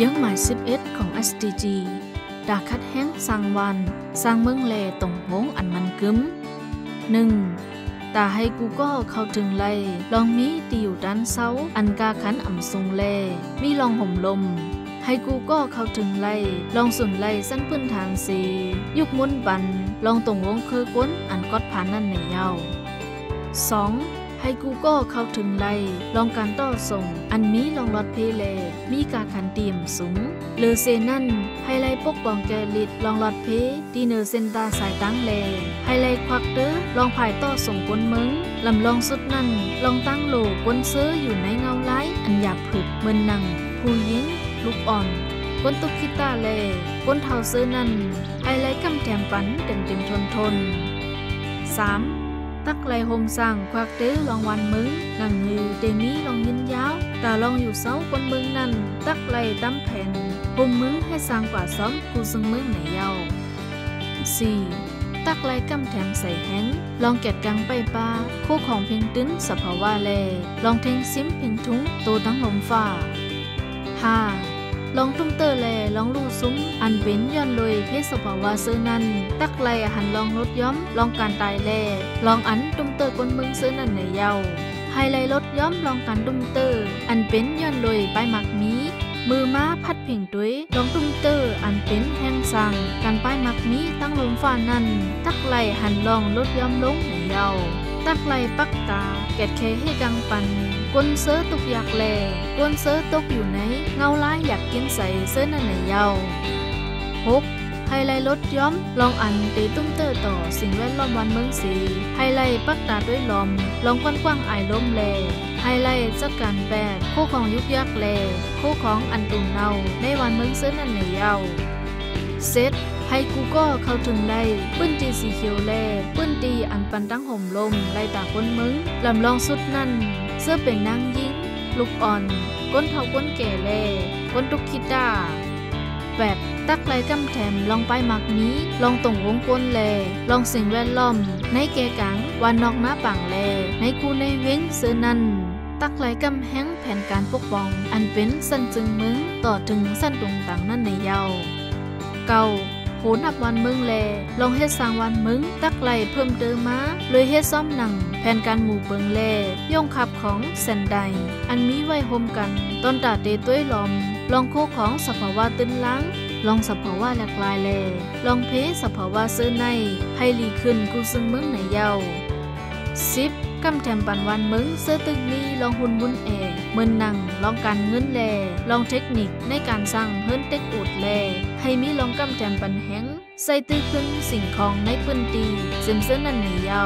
ยังหมาย11ของ SDG ดาคัดแห้งสร้างวันสร้างเมืองเลตรงโหงอันมันกึ้ม 1. ตาให้กูก็เข้าถึงไลลองมีตีอยู่ด้านเซาอันกาขันอ่ำทรงเลมีลองห่มลมให้กูก็เข้าถึงไลลองสุนไลสั้นพื้นฐานสียุกมุนบันลองตรงวงคือก้นอันกอดผ่านนั่นในเยา 2. ให้กูก็เข้าถึงไลลองการต่อส่งอันมีลองลอดเพเลมีกาขันเตียมสูงหรือเซนั่นให้ไลปกป้องแกลิดลองลอดเพดีเนอร์เซนตาสายตั้งเลให้ไลควักเตอลองภายต่อส่งก้นมึงลำลองสุดนั่นลองตั้งโหลก้นเสื้ออยู่ในเงาไล้อันหยาบผึดเมือนนังผู้หญิงลูกอ่อนก้นตุกคิตาเลก้นเท้าเสื้อนั่นไฮไลท์กำแถมปันเต็มทน 3. ตักไลโฮมสั่งควักเตอลองวันมึงหนังมือเตมีลองยินยาวแต่ลองอยู่เสาก้นมึงนั่นตักไลตั้มแผ่นโฮมมือให้สร้างกว่าซ้อมกูซึ่งมึงไหนเยา 4. ตักไลกำแถมใส่แห้งลองแกดกังไปปลาคู่ของเพียงตื้นสภาวะเลลองเทงซิมเพียงทุ้งโตตั้งลมฟ้า 5. ลองตุ้มเตอแลลองลู่ซุ้มอันเป็นย้อนเลยเพศสภาวะเสื้อนั้นตักไลหันลองลดย้อมลองการตายแลลองอันตุ้มเตอก้นมึงเสื้อนั้นในเยาไฮไลลดย้อมลองการตุ้มเตออันเป็นย้อนเลยไปหมักมีมือม้าพัดเพ่งด้วยลองตุ้มเตออันเป็นแห้งสั่งการป้ายมักมีตั้งลมฟ้านั้นตักไลหันลองลดย้อมลงในเยาตักไลปักตาแกดเคให้กังปันก้นเสื้อตกอยากแลก้นเสื้อตกอยู่ไหนเงาล้ายอยากกินใส่เสื้อนั่นในเยา 6. ไฮไลลดย้อมลองอันเตตุ้มเตอต่อสิ่งแวดล้อมวันเมืองสีไฮไลปักตาด้วยลมลองกว้างๆไอลมแลไฮไลจัดการแปดคู่ของยุกยักแลคู่ของอันตุ่มเนาในวันเมืองเสื้อนั่นในเยาเซตให้กูก็เข้าถึงไล่ปื้นตีสีเขียวแลปื้นตีอันปันตั้งห่มลมไล่ตาก้นมึงลำลองสุดนั่นเสื้อเป็นนางยิงลูกอ่อนก้นเท่าก้นแก่แลก้นตุกคิดา 8. ตักไล่กำแถมลองไปหมักมีลองตรงวงก้นแลลองสิ่งแวดล้อมในแก่กังวันนอกหน้าปังแลในคูในเว้งเสื้อนั่นตักไล่กำแห้งแผนการปกป้องอันเป็นสั้นจึงมึงต่อถึงสั้นตรงต่างนั่นในเยาเก่าโหนับวันมึงแลลองเฮ็ดสร้างวันมึงตักไล่เพิ่มเติมมาเลยเฮ็ดซ่อมหนังแผนการหมู่เบิงแลย่องขับของแสนใดอันมีไว้โฮมกันต้นตาเตต้วยลมลองโคของสภาวะตื้นล้างลองสภาวะหลากหลายแลลองเพสภาวะซื้อในให้หลีขึ้นกูซึ่งมึงในเยา 10. กำแถมปันวันมึงเสื้อตึกนี้ลองหุ่นบุญเมินนังลองการเงินแลลองเทคนิคในการสร้างเฮิรนเต็กอุดแลให้มีลองกำแถมปันแห้งใส่ตื้อขึ้นสิ่งของในพื้นที่เสริมเสื้อนั่นในเยา